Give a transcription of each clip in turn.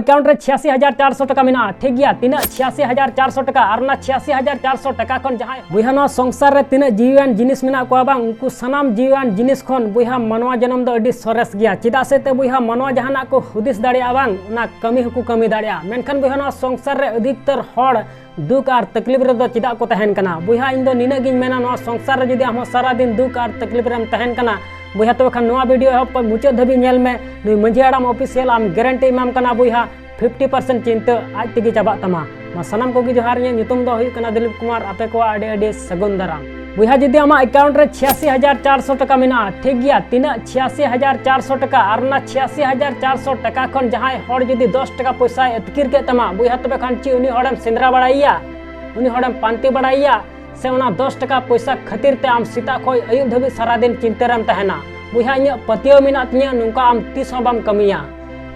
Account रे 86,400 टका मेना ठीक गया तीना 86,400 टका और ना 86,400 टका खन जहां बुहा नो संसार रे तीना जीवन जिनिस मेना को बांग उनको सनाम जीवन जिनिस खन बुहा मनवा जन्म दो अडी सरस गया चिदा से ते बुहा मनवा जहाना को हुदिस दाड़िया बांग ना कमी हुकु कमी दाड़िया मेनखान बुहा नो संसार रे अधिकतर हड़ दुख और तकलीफ रे दो चिदा को तहन कना बुहा इन दो निना गिन मेना नो संसार रे जदी हम सारा दिन दुख और तकलीफ रे तहन कना बुहा तो खान नोआ वीडियो है पर मुचाद धबी नेल में नुई मंझी आड़ाम ऑफिशियल आम गारंटी इमाम कना बुहा 50% चिंता आज तेगी चाबा तमा मा सनाम कोगी जोहार ने नितुम दो हुई कना दिलीप कुमार आपे को आडे आडे सगुन दाराम बुहा जदी आमा अकाउंट रे 86,400 टका मेना ठीक गया तीना 86,400 टका और ना 86,400 टका खन जहां हड़ जदी 10 टका पैसा एतकिर के तमा बुहा तबे खान ची उनी हड़म सिंदरा बड़ाइया उनी हड़म पांती बड़ाइया से उना 10 टका पैसा खातिर ते आम सीता खोय अयुब धबी सारा दिन चिंतारम तहना बुहा इन पतियो मेना तिया नुका आम तीस बम कमिया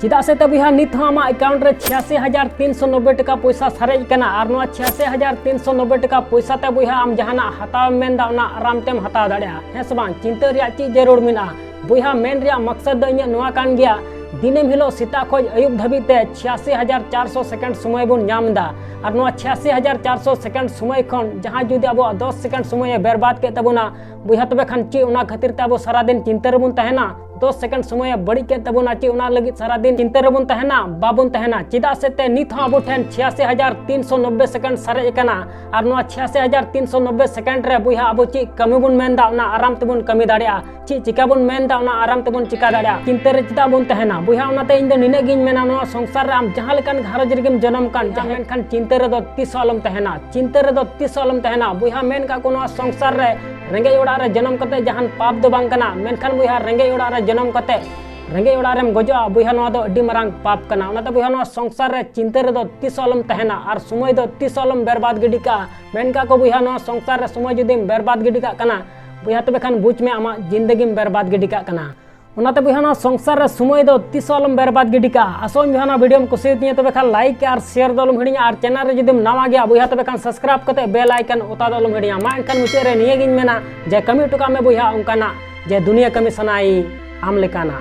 चिदा से ते बुहा नित आमा अकाउंट रे 86,390 टका पैसा सरेज कना और नोआ 86,390 टका पैसा ते बुहा आम जहाना हताव मेनदा उना आराम तेम हताव दाड़िया हे से बांग चिंता रिया ची जरूर मेना बुहा मेन रिया मकसद द इन नोआ कान गया दिनेम हिलो सीता खोज अयुब धबी ते 86,400 सेकंड समय बन नामदा और नोआ 86,400 सेकंड समय खन जहां जुदी अब 10 सेकंड समय बर्बाद के तबुना बुहा तबे खान ची उना खातिर ते अब सारा दिन चिंता रबुन तहना 10 सेकंड समय बड़ी के तबुना ची उना लगी सारा दिन चिंता रबुन तहना बाबुन तहना चिदा से ते नित अब ठेन 86,390 सेकंड सरे कना और नोआ 86,390 सेकंड रे बुहा अब ची कमी बुन मेनदा उना आराम तेबुन कमी दाड़िया ची चिका बुन मेनदा उना आराम तेबुन चिका दाड़िया चिंता रे चिदा बुन तहना बुहा उनाते इन दो निने गिन मेना नोआ संसार रे आम जहां लेकन घरज रेगेम जन्म कान जहां मेनखान चिंता रे दो तीस आलम तहना चिंता रे दो तीस आलम तहना बुहा मेन का कोनो संसार रे रेंगे ओड़ा रे जन्म कते जहान पाप दो बांग कना मेनखान बुहा रेंगे ओड़ा रे जन्म कते रेंगे ओड़ा रेम गजो बुहा नोआ दो अड्डी मारांग पाप कना उनाते बुहा नोआ संसार रे चिंता रे दो तीस आलम तहना और समय दो तीस आलम बर्बाद गिडी का मेन का को बुहा नोआ संसार रे समय जुदी बर्बाद गिडी का कना बुहा तबे खान बुझ में आमा जिंदगी में बर्बाद गिडी का कना उनाते बुहा संसार रे समय दो तीस आलम बर्बाद गिडी का आसोन बुहा वीडियो में कुछ तबे खान लाइक और शेयर दलम हिड़िया और चैनल रे जदि नवा गया बुहा तबे खान सब्सक्राइब कते बेल आइकन ओता दलम हिड़िया मा एनखान मुचे रे निये गिन मेना जे कमी टुका में बुहा उनकाना जे दुनिया कमी सनाई आम लेकाना।